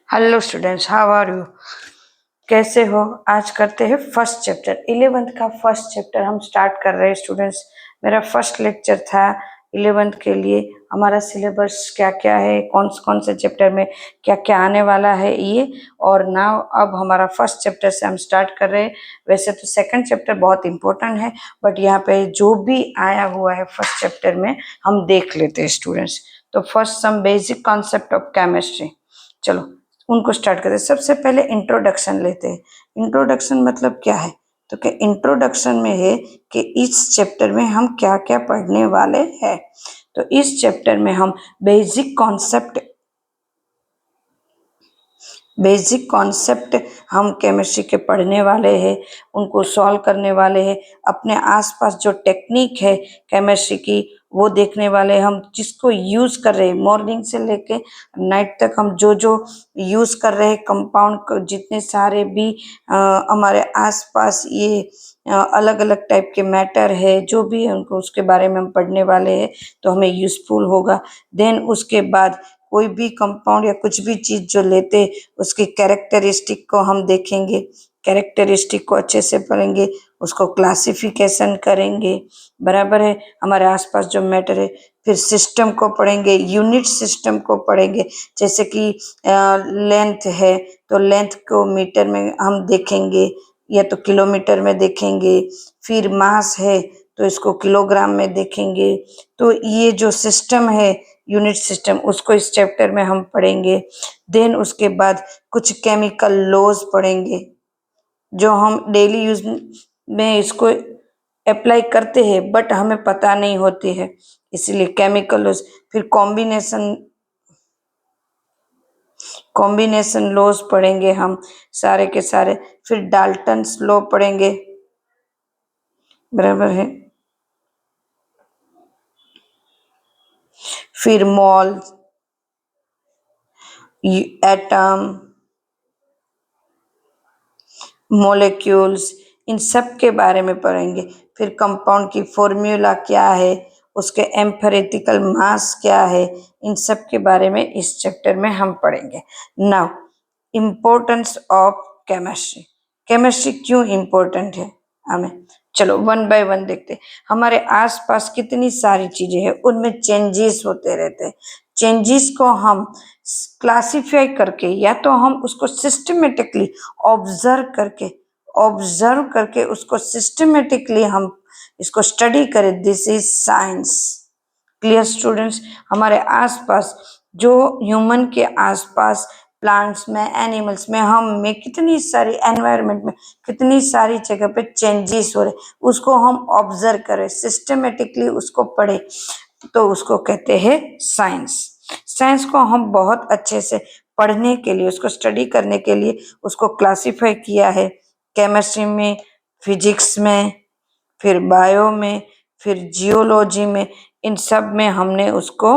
Hello students, how are you? कैसे हो? आज करते हैं फर्स्ट चैप्टर, 11th का फर्स्ट चैप्टर हम स्टार्ट कर रहे हैं स्टूडेंट्स। मेरा फर्स्ट लेक्चर था 11th के लिए। हमारा सिलेबस क्या क्या है, कौन कौन से चैप्टर में क्या क्या आने वाला है ये, और नाउ अब हमारा फर्स्ट चैप्टर से हम स्टार्ट कर रहे हैं। वैसे तो सेकंड चैप्टर बहुत इंपॉर्टेंट है, बट यहाँ पे जो भी आया हुआ है फर्स्ट चैप्टर में हम देख लेते हैं स्टूडेंट्स। तो first some basic concept of chemistry, चलो उनको स्टार्ट करते हैं। सबसे पहले इंट्रोडक्शन लेते हैं। इंट्रोडक्शन मतलब क्या है? तो क्या इंट्रोडक्शन में है कि इस चैप्टर में हम क्या क्या पढ़ने वाले हैं। तो इस चैप्टर में हम बेसिक कॉन्सेप्ट हम केमिस्ट्री के पढ़ने वाले हैं, उनको सॉल्व करने वाले हैं। अपने आसपास जो टेक्निक है केमिस्ट्री की वो देखने वाले हम, जिसको यूज़ कर रहे हैं मॉर्निंग से लेके नाइट तक। हम जो जो यूज़ कर रहे हैं कंपाउंड, जितने सारे भी हमारे आसपास ये अलग अलग टाइप के मैटर है जो भी है, उनको उसके बारे में हम पढ़ने वाले हैं, तो हमें यूज़फुल होगा। देन उसके बाद कोई भी कंपाउंड या कुछ भी चीज़ जो लेते उसकी कैरेक्टरिस्टिक को हम देखेंगे, कैरेक्टरिस्टिक को अच्छे से पढ़ेंगे, उसको क्लासिफिकेशन करेंगे, बराबर है। हमारे आसपास जो मैटर है, फिर सिस्टम को पढ़ेंगे, यूनिट सिस्टम को पढ़ेंगे। जैसे कि लेंथ है तो लेंथ को मीटर में हम देखेंगे या तो किलोमीटर में देखेंगे। फिर मास है तो इसको किलोग्राम में देखेंगे। तो ये जो सिस्टम है यूनिट सिस्टम, उसको इस चैप्टर में हम पढ़ेंगे। देन उसके बाद कुछ केमिकल लॉज पढ़ेंगे जो हम डेली यूज में इसको अप्लाई करते हैं बट हमें पता नहीं होती है, इसीलिए केमिकल लॉज। फिर कॉम्बिनेशन लॉज पढ़ेंगे हम सारे के सारे। फिर डाल्टन्स लॉ पढ़ेंगे, बराबर है। फिर मोल, एटम, मॉलिक्यूल्स, इन सब के बारे में पढ़ेंगे। फिर कंपाउंड की फॉर्मूला क्या है, उसके एम्फेरिटिकल मास क्या है, इन सब के बारे में इस चैप्टर में हम पढ़ेंगे। Now importance of chemistry. Chemistry क्यों इम्पोर्टेंट है हमें, चलो वन बाय वन देखते हैं। हमारे आसपास कितनी सारी चीजें हैं, उनमें चेंजेस होते रहते हैं। चेंजेस को हम क्लासिफाई करके या तो हम उसको सिस्टमेटिकली ऑब्जर्व करके उसको सिस्टमेटिकली हम इसको स्टडी करें, this is science. Clear students? हमारे आसपास जो ह्यूमन के आसपास प्लांट्स में, एनिमल्स में, हम में कितनी सारी एनवायरनमेंट में कितनी सारी जगह पे चेंजेस हो रहे, उसको हम ऑब्जर्व करें, सिस्टमेटिकली उसको पढ़े, तो उसको कहते हैं साइंस। साइंस को हम बहुत अच्छे से पढ़ने के लिए, उसको स्टडी करने के लिए उसको क्लासिफाई किया है केमिस्ट्री में, फिजिक्स में, फिर बायो में, फिर जियोलॉजी में, इन सब में हमने उसको।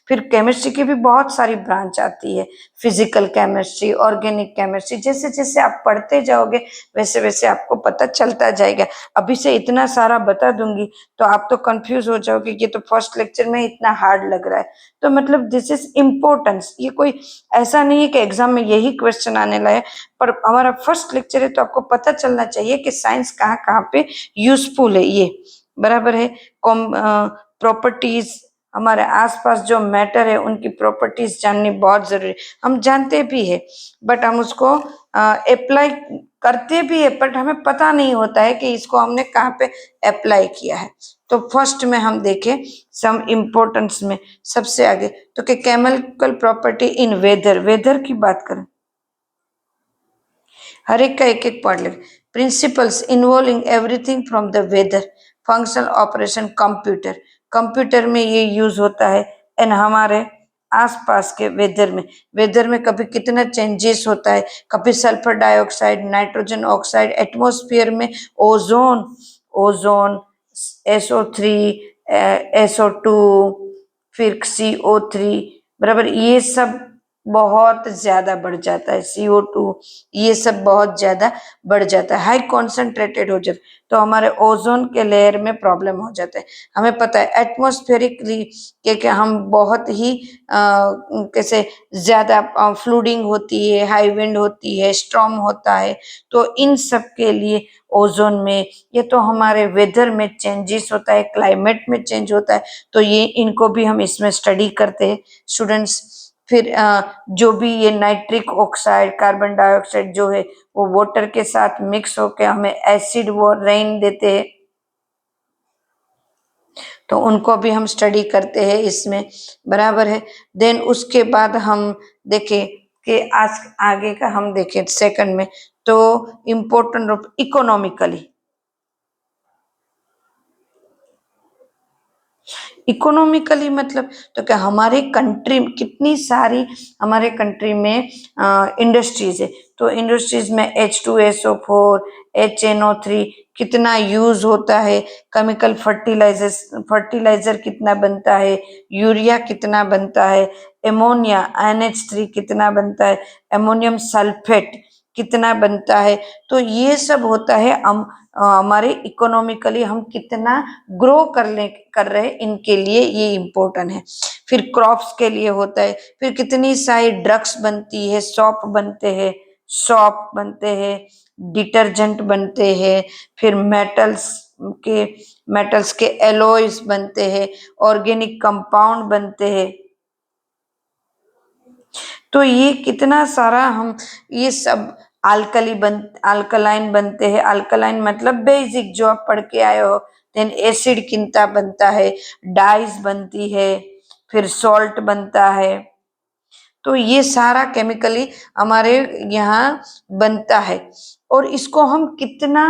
फिर केमिस्ट्री की भी बहुत सारी ब्रांच आती है, फिजिकल केमिस्ट्री, ऑर्गेनिक केमिस्ट्री। जैसे जैसे आप पढ़ते जाओगे वैसे वैसे आपको पता चलता जाएगा। अभी से इतना सारा बता दूंगी तो आप तो कंफ्यूज हो जाओगे, ये तो फर्स्ट लेक्चर में इतना हार्ड लग रहा है। तो मतलब दिस इज इम्पोर्टेंस, ये कोई ऐसा नहीं है कि एग्जाम में यही क्वेश्चन आने लगे, पर हमारा फर्स्ट लेक्चर है तो आपको पता चलना चाहिए कि साइंस कहाँ कहाँ पे यूजफुल है, ये बराबर है। प्रॉपर्टीज, हमारे आसपास जो मैटर है उनकी प्रॉपर्टीज जाननी बहुत जरूरी। हम जानते भी है बट हम उसको अप्लाई करते भी है, बट हमें पता नहीं होता है कि इसको हमने कहाँ पे अप्लाई किया है। तो फर्स्ट में हम देखें सम इम्पोर्टेंस में सबसे आगे, तो कि chemical property in weather, weather की बात करें, हर एक का एक एक पॉइंट लिख। Principles involving everything from the weather, function, operation, computer, computer में ये यूज होता है। एंड हमारे आसपास के वेदर में कभी कितना चेंजेस होता है, कभी sulphur dioxide, nitrogen oxide, atmosphere में ओजोन, ओजोन, SO3, SO2, फिर CO3, बराबर, ये सब बहुत ज्यादा बढ़ जाता है, CO2 ये सब बहुत ज्यादा बढ़ जाता है, हाई कॉन्सेंट्रेटेड हो जाता है, तो हमारे ओजोन के लेयर में प्रॉब्लम हो जाता है। हमें पता है एटमॉस्फेरिकली कि हम बहुत ही कैसे ज्यादा फ्लूडिंग होती है, हाई विंड होती है, स्टॉर्म होता है, तो इन सब के लिए ओजोन में, ये तो हमारे वेदर में चेंजेस होता है, क्लाइमेट में चेंज होता है, तो ये इनको भी हम इसमें स्टडी करते हैं स्टूडेंट्स। फिर जो भी ये नाइट्रिक ऑक्साइड, कार्बन डाइऑक्साइड जो है वो वाटर के साथ मिक्स होकर हमें एसिड वो रेन देते हैं, तो उनको भी हम स्टडी करते हैं इसमें, बराबर है। देन उसके बाद हम देखें कि आज आगे का हम देखें सेकंड में, तो इम्पोर्टेंट ऑफ इकोनॉमिकली, इकोनॉमिकली मतलब तो क्या हमारे कंट्री कितनी सारी हमारे कंट्री में इंडस्ट्रीज है, तो इंडस्ट्रीज में H2SO4, HNO3 कितना यूज होता है, केमिकल फर्टिलाइजर कितना बनता है, यूरिया कितना बनता है, एमोनिया NH3 कितना बनता है, एमोनियम सल्फेट कितना बनता है, तो ये सब होता है हम हमारे इकोनॉमिकली हम कितना ग्रो कर रहे हैं, इनके लिए ये इम्पोर्टेंट है। फिर क्रॉप्स के लिए होता है, फिर कितनी सारी ड्रग्स बनती है, सॉप बनते हैं, डिटर्जेंट बनते हैं, फिर के मेटल्स के एलॉयज बनते हैं, ऑर्गेनिक कंपाउंड बनते हैं, तो ये कितना सारा हम ये सब अल्कलाइन बनते हैं, अल्कलाइन मतलब बेसिक जो आप पढ़ के आए हो। देन एसिड कितना बनता है, डाइज बनती है, फिर सॉल्ट बनता है, तो ये सारा केमिकली हमारे यहाँ बनता है, और इसको हम कितना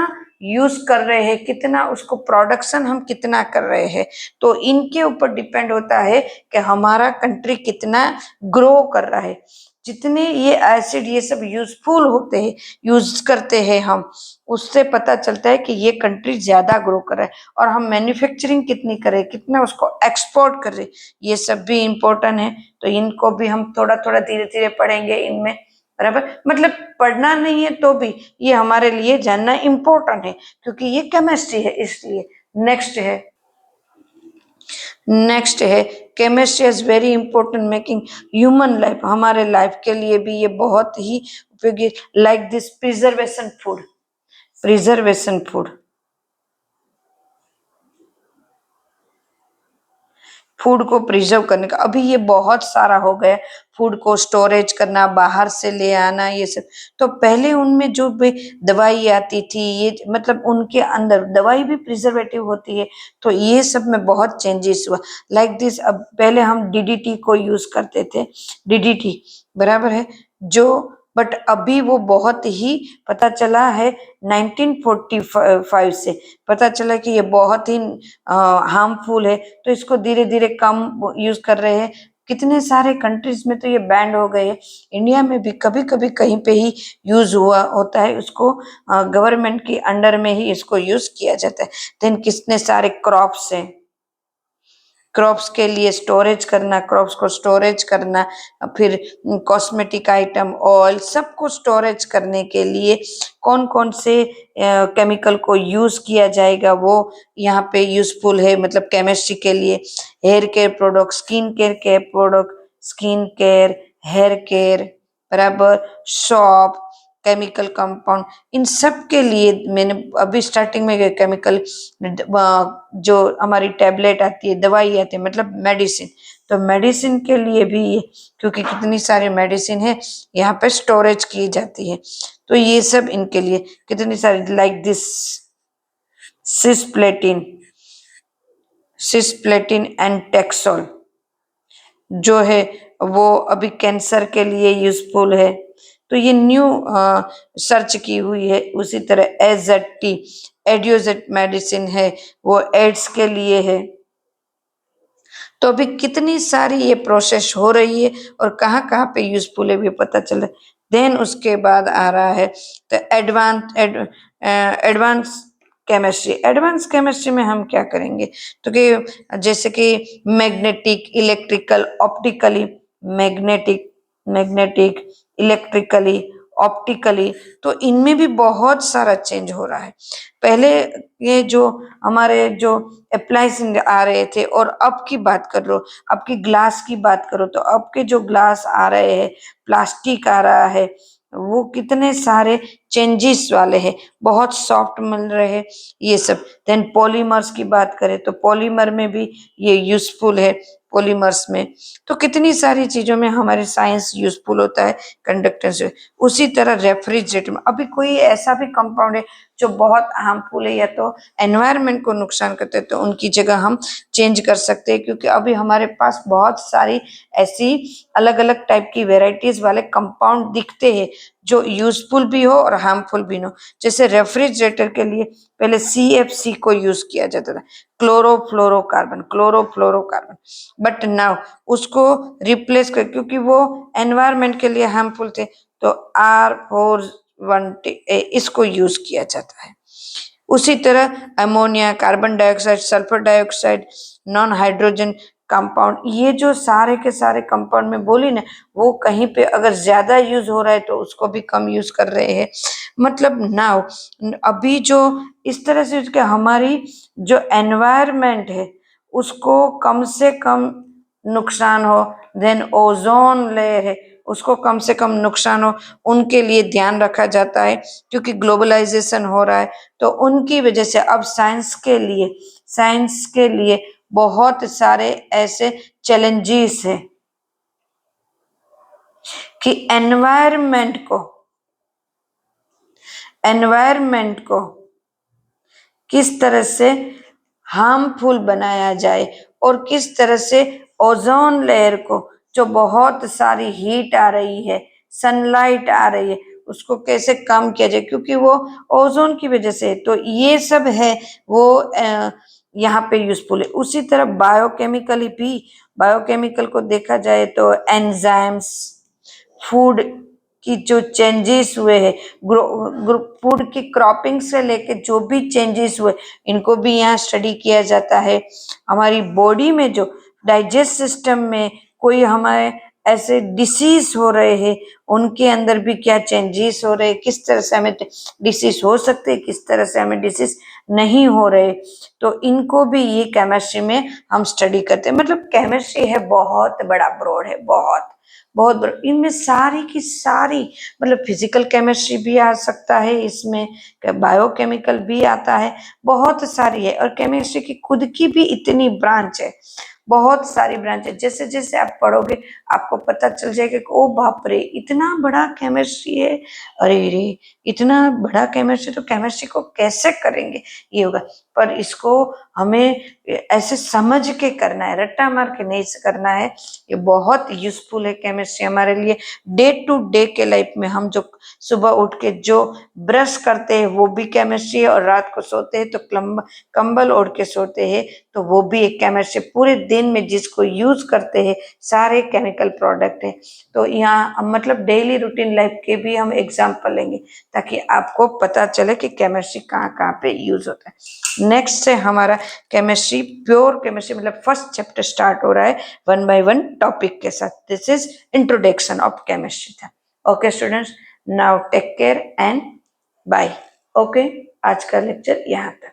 यूज कर रहे हैं, कितना उसको प्रोडक्शन हम कितना कर रहे हैं, तो इनके ऊपर डिपेंड होता है कि हमारा कंट्री कितना ग्रो कर रहा है। जितने ये एसिड ये सब यूजफुल होते हैं, यूज करते हैं हम, उससे पता चलता है कि ये कंट्री ज्यादा ग्रो कर रहा है, और हम मैन्युफैक्चरिंग कितनी करें, कितना उसको एक्सपोर्ट कर रहे, ये सब भी इम्पोर्टेंट है, तो इनको भी हम थोड़ा थोड़ा धीरे धीरे पढ़ेंगे इनमें, बराबर। मतलब पढ़ना नहीं है तो भी ये हमारे लिए जानना इम्पोर्टेंट है, क्योंकि ये केमिस्ट्री है इसलिए। नेक्स्ट है नेक्स्ट है chemistry is very important making human life, हमारे लाइफ के लिए भी ये बहुत ही उपयोगी, like this preservation food food को प्रिजर्व करने का, अभी ये बहुत सारा हो गया, फूड को स्टोरेज करना, बाहर से ले आना, ये सब। तो पहले उनमें जो भी दवाई आती थी, ये मतलब उनके अंदर दवाई भी प्रिजर्वेटिव होती है, तो ये सब में बहुत चेंजेस हुआ, लाइक दिस। अब पहले हम DDT को यूज करते थे, DDT, बराबर है, जो बट अभी वो बहुत ही पता चला है 1945 से पता चला कि ये बहुत ही हार्मफुल है, तो इसको धीरे धीरे कम यूज कर रहे हैं। कितने सारे कंट्रीज में तो ये बैंड हो गए, इंडिया में भी कभी कभी कहीं पे ही यूज हुआ होता है, उसको गवर्नमेंट की अंडर में ही इसको यूज किया जाता है। देन कितने सारे क्रॉप्स हैं, क्रॉप्स के लिए स्टोरेज करना, क्रॉप्स को स्टोरेज करना, फिर कॉस्मेटिक आइटम, ऑयल, सबको स्टोरेज करने के लिए कौन कौन से केमिकल को यूज किया जाएगा, वो यहाँ पे यूजफुल है, मतलब केमिस्ट्री के लिए। Hair care product, skin care, hair care, बराबर, शॉप, केमिकल कंपाउंड, इन सब के लिए मैंने अभी स्टार्टिंग में केमिकल जो हमारी टैबलेट आती है, दवाई आती है, मतलब मेडिसिन, तो मेडिसिन के लिए भी क्योंकि कितनी सारी मेडिसिन है यहाँ पे स्टोरेज की जाती है, तो ये सब इनके लिए कितनी सारी, like this cisplatin cisplatin and taxol जो है वो अभी कैंसर के लिए यूजफुल है, तो ये न्यू सर्च की हुई है। उसी तरह एजेटी एडियोजेट मेडिसिन है, वो एड्स के लिए है, तो अभी कितनी सारी ये प्रोसेस हो रही है और कहाँ कहाँ पे यूजफुल है भी पता चल रहा है। देन उसके बाद आ रहा है तो एडवांस केमिस्ट्री में हम क्या करेंगे, तो कि जैसे कि magnetic, electrical, optically, magnetic magnetic, electrically, optically, तो इनमें भी बहुत सारा चेंज हो रहा है। पहले ये जो हमारे जो अप्लायंस आ रहे थे और अब की बात कर लो, अब की ग्लास की बात करो तो अब के जो ग्लास आ रहे हैं, प्लास्टिक आ रहा है, वो कितने सारे चेंजेस वाले हैं, बहुत सॉफ्ट मिल रहे हैं ये सब। देन पॉलीमर्स की बात करें तो पॉलीमर में भी ये यूजफुल है, पॉलीमर्स में तो कितनी सारी चीजों में हमारे साइंस यूजफुल होता है कंडक्टेंस। उसी तरह रेफ्रिजरेटर में अभी कोई ऐसा भी कंपाउंड है जो बहुत हार्मफुल है या तो एनवायरनमेंट को नुकसान करते हैं, तो उनकी जगह हम चेंज कर सकते हैं, क्योंकि अभी हमारे पास बहुत सारी ऐसी अलग अलग टाइप की वेराइटीज वाले कंपाउंड दिखते हैं जो यूजफुल भी हो और हार्मफुल भी हो। जैसे रेफ्रिजरेटर के लिए पहले CFC को यूज किया जाता था, क्लोरोफ्लोरोकार्बन, क्लोरोफ्लोरोकार्बन, बट नाउ उसको रिप्लेस कर, क्योंकि वो एनवायरनमेंट के लिए हार्मफुल थे, तो R410 इसको यूज किया जाता है। उसी तरह ammonia, carbon dioxide, sulphur dioxide, non hydrogen compound, ये जो सारे के सारे कंपाउंड में बोली ना, वो कहीं पे अगर ज्यादा यूज हो रहा है तो उसको भी कम यूज कर रहे हैं। मतलब नाउ अभी जो इस तरह से कि हमारी जो एनवायरनमेंट है उसको कम से कम नुकसान हो, देन ओजोन लेयर है उसको कम से कम नुकसान हो, उनके लिए ध्यान रखा जाता है, क्योंकि ग्लोबलाइजेशन हो रहा है। तो उनकी वजह से अब साइंस के लिए बहुत सारे ऐसे चैलेंजेस हैं कि एनवायरनमेंट को किस तरह से हार्मफुल बनाया जाए और किस तरह से ओजोन लेयर को, जो बहुत सारी हीट आ रही है, सनलाइट आ रही है, उसको कैसे कम किया जाए, क्योंकि वो ओजोन की वजह से। तो ये सब है वो यहाँ पे यूजफुल है। उसी तरह बायोकेमिकल को देखा जाए तो एंजाइम्स, फूड की जो चेंजेस हुए हैं, फूड की क्रॉपिंग से लेके जो भी चेंजेस हुए, इनको भी यहाँ स्टडी किया जाता है। हमारी बॉडी में जो डाइजेस्ट सिस्टम में कोई हमारे ऐसे डिसीज हो रहे हैं, उनके अंदर भी क्या चेंजेस हो रहे हैं, किस तरह से हमें डिसीज हो सकते हैं, किस तरह से हमें डिसीज नहीं हो रहे, तो इनको भी ये केमिस्ट्री में हम स्टडी करते हैं। मतलब केमिस्ट्री है बहुत बड़ा ब्रॉड है, बहुत बहुत बड़ा। इनमें सारी की सारी, मतलब फिजिकल केमिस्ट्री भी आ सकता है इसमें, बायोकेमिकल भी आता है, बहुत सारी है। और केमिस्ट्री की खुद की भी इतनी ब्रांच है, बहुत सारी ब्रांच है। जैसे जैसे आप पढ़ोगे आपको पता चल जाएगा कि ओ बाप रे इतना बड़ा केमिस्ट्री है, अरे रे इतना बड़ा केमिस्ट्री, तो केमिस्ट्री को कैसे करेंगे, ये होगा। पर इसको हमें ऐसे समझ के करना है, रट्टा मार के नहीं करना है। ये बहुत यूजफुल है केमिस्ट्री हमारे लिए। डे टू डे के लाइफ में हम जो सुबह उठ के जो ब्रश करते हैं वो भी केमिस्ट्री है, और रात को सोते हैं तो कंबल ओढ़ के सोते हैं तो वो भी एक केमिस्ट्री। पूरे दिन में जिसको यूज करते हैं सारे केमिकल प्रोडक्ट है। तो यहाँ मतलब डेली रूटीन लाइफ के भी हम एग्जाम्पल लेंगे ताकि आपको पता चले कि केमिस्ट्री कहाँ कहाँ पे यूज होता है। नेक्स्ट है हमारा केमिस्ट्री, प्योर केमिस्ट्री, मतलब फर्स्ट चैप्टर स्टार्ट हो रहा है 1 by 1 टॉपिक के साथ। This is introduction of chemistry था। Okay students, now take care and bye. Okay, आज का लेक्चर यहाँ तक।